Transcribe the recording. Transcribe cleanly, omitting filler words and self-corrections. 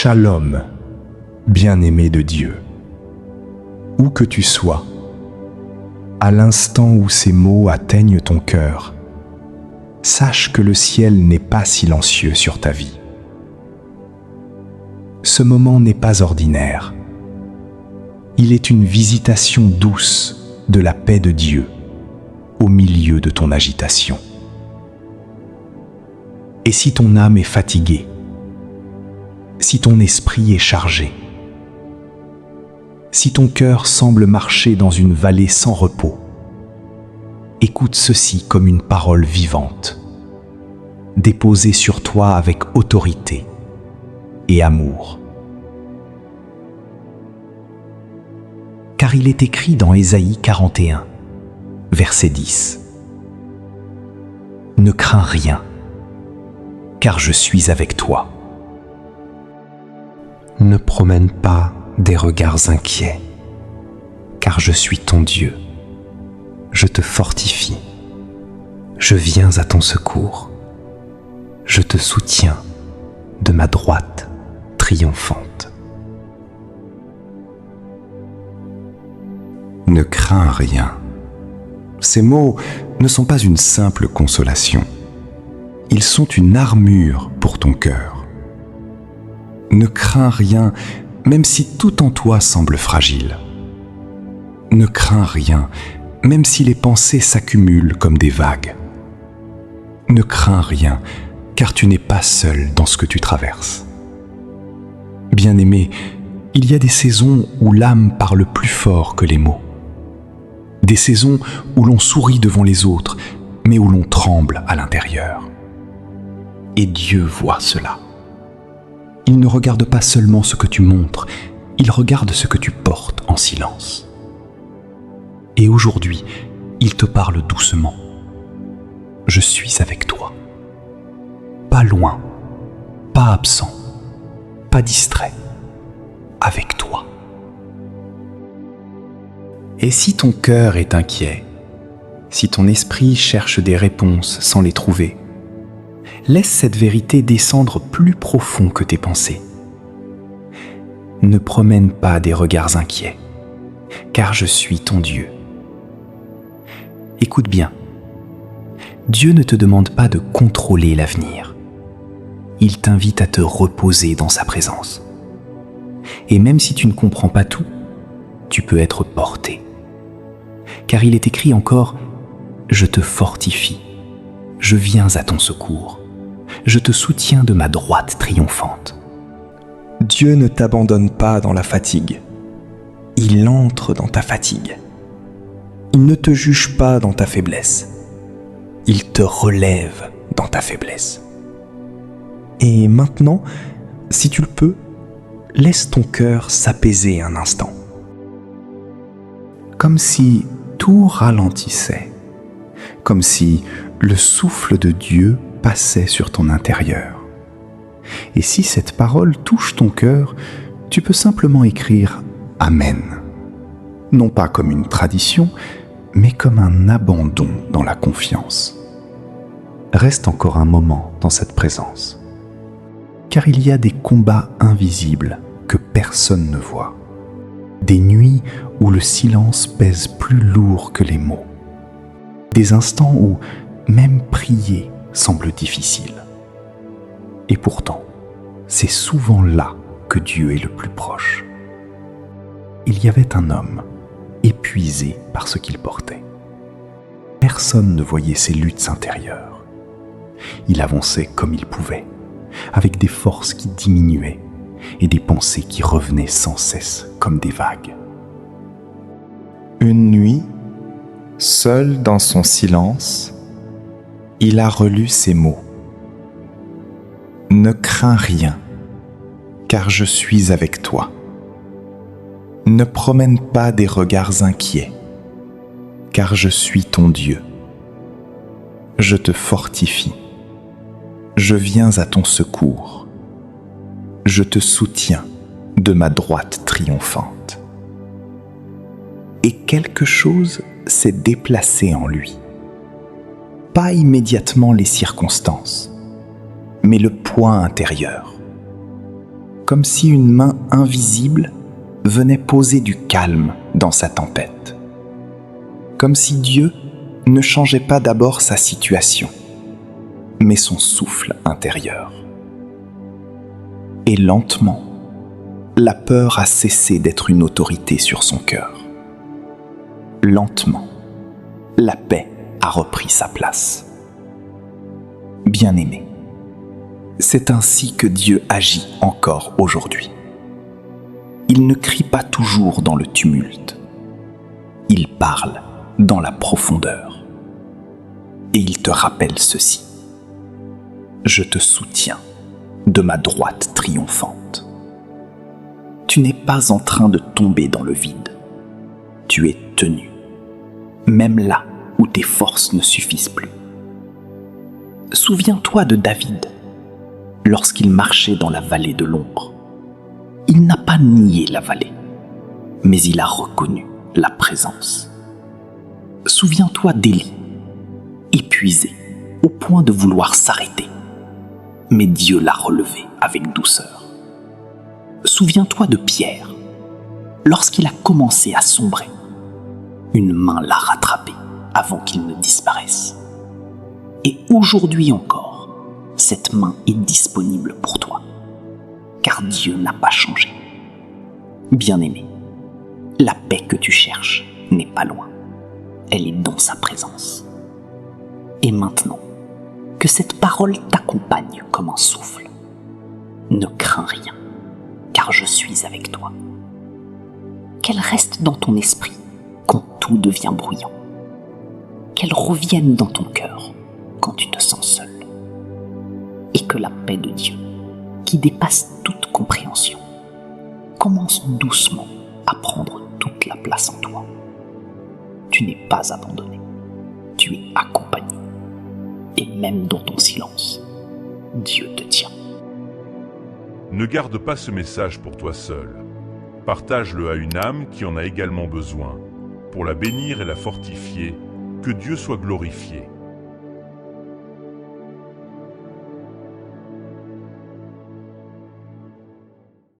Shalom, bien-aimé de Dieu. Où que tu sois, à l'instant où ces mots atteignent ton cœur, sache que le ciel n'est pas silencieux sur ta vie. Ce moment n'est pas ordinaire. Il est une visitation douce de la paix de Dieu au milieu de ton agitation. Et si ton âme est fatiguée, si ton esprit est chargé, si ton cœur semble marcher dans une vallée sans repos, écoute ceci comme une parole vivante, déposée sur toi avec autorité et amour. Car il est écrit dans Ésaïe 41, verset 10. Ne crains rien, car je suis avec toi. Ne promène pas des regards inquiets, car je suis ton Dieu. Je te fortifie. Je viens à ton secours. Je te soutiens de ma droite triomphante. Ne crains rien. Ces mots ne sont pas une simple consolation. Ils sont une armure pour ton cœur. Ne crains rien, même si tout en toi semble fragile. Ne crains rien, même si les pensées s'accumulent comme des vagues. Ne crains rien, car tu n'es pas seul dans ce que tu traverses. Bien-aimé, il y a des saisons où l'âme parle plus fort que les mots. Des saisons où l'on sourit devant les autres, mais où l'on tremble à l'intérieur. Et Dieu voit cela. Il ne regarde pas seulement ce que tu montres, il regarde ce que tu portes en silence. Et aujourd'hui, il te parle doucement. Je suis avec toi. Pas loin, pas absent, pas distrait, avec toi. Et si ton cœur est inquiet, si ton esprit cherche des réponses sans les trouver, laisse cette vérité descendre plus profond que tes pensées. Ne promène pas des regards inquiets, car je suis ton Dieu. Écoute bien, Dieu ne te demande pas de contrôler l'avenir. Il t'invite à te reposer dans sa présence. Et même si tu ne comprends pas tout, tu peux être porté. Car il est écrit encore « Je te fortifie, je viens à ton secours. Je te soutiens de ma droite triomphante. » Dieu ne t'abandonne pas dans la fatigue. Il entre dans ta fatigue. Il ne te juge pas dans ta faiblesse. Il te relève dans ta faiblesse. Et maintenant, si tu le peux, laisse ton cœur s'apaiser un instant. Comme si tout ralentissait. Comme si le souffle de Dieu passait sur ton intérieur. Et si cette parole touche ton cœur, tu peux simplement écrire « Amen », non pas comme une tradition, mais comme un abandon dans la confiance. Reste encore un moment dans cette présence, car il y a des combats invisibles que personne ne voit, des nuits où le silence pèse plus lourd que les mots, des instants où même prier semble difficile. Et pourtant, c'est souvent là que Dieu est le plus proche. Il y avait un homme, épuisé par ce qu'il portait. Personne ne voyait ses luttes intérieures. Il avançait comme il pouvait, avec des forces qui diminuaient et des pensées qui revenaient sans cesse comme des vagues. Une nuit, seul dans son silence, il a relu ces mots. Ne crains rien, car je suis avec toi. Ne promène pas des regards inquiets, car je suis ton Dieu. Je te fortifie. Je viens à ton secours. Je te soutiens de ma droite triomphante. Et quelque chose s'est déplacé en lui. Pas immédiatement les circonstances, mais le point intérieur. comme si une main invisible venait poser du calme dans sa tempête. Comme si Dieu ne changeait pas d'abord sa situation, mais son souffle intérieur. Et lentement, la peur a cessé d'être une autorité sur son cœur. Lentement, la paix a repris sa place. Bien-aimé, c'est ainsi que Dieu agit encore aujourd'hui. Il ne crie pas toujours dans le tumulte. Il parle dans la profondeur. Et il te rappelle ceci. Je te soutiens de ma droite triomphante. Tu n'es pas en train de tomber dans le vide. Tu es tenu, même là où tes forces ne suffisent plus. Souviens-toi de David, lorsqu'il marchait dans la vallée de l'ombre. Il n'a pas nié la vallée, mais il a reconnu la présence. Souviens-toi d'Élie, épuisé au point de vouloir s'arrêter, mais Dieu l'a relevé avec douceur. Souviens-toi de Pierre, lorsqu'il a commencé à sombrer. Une main l'a rattrapé avant qu'il ne disparaisse. Et aujourd'hui encore, cette main est disponible pour toi, car Dieu n'a pas changé. Bien-aimé, la paix que tu cherches n'est pas loin. Elle est dans sa présence. Et maintenant, que cette parole t'accompagne comme un souffle. Ne crains rien, car je suis avec toi. Qu'elle reste dans ton esprit quand tout devient bruyant. Qu'elle revienne dans ton cœur quand tu te sens seul. Et que la paix de Dieu, qui dépasse toute compréhension, commence doucement à prendre toute la place en toi. Tu n'es pas abandonné, tu es accompagné. Et même dans ton silence, Dieu te tient. Ne garde pas ce message pour toi seul. Partage-le à une âme qui en a également besoin, pour la bénir et la fortifier. Que Dieu soit glorifié.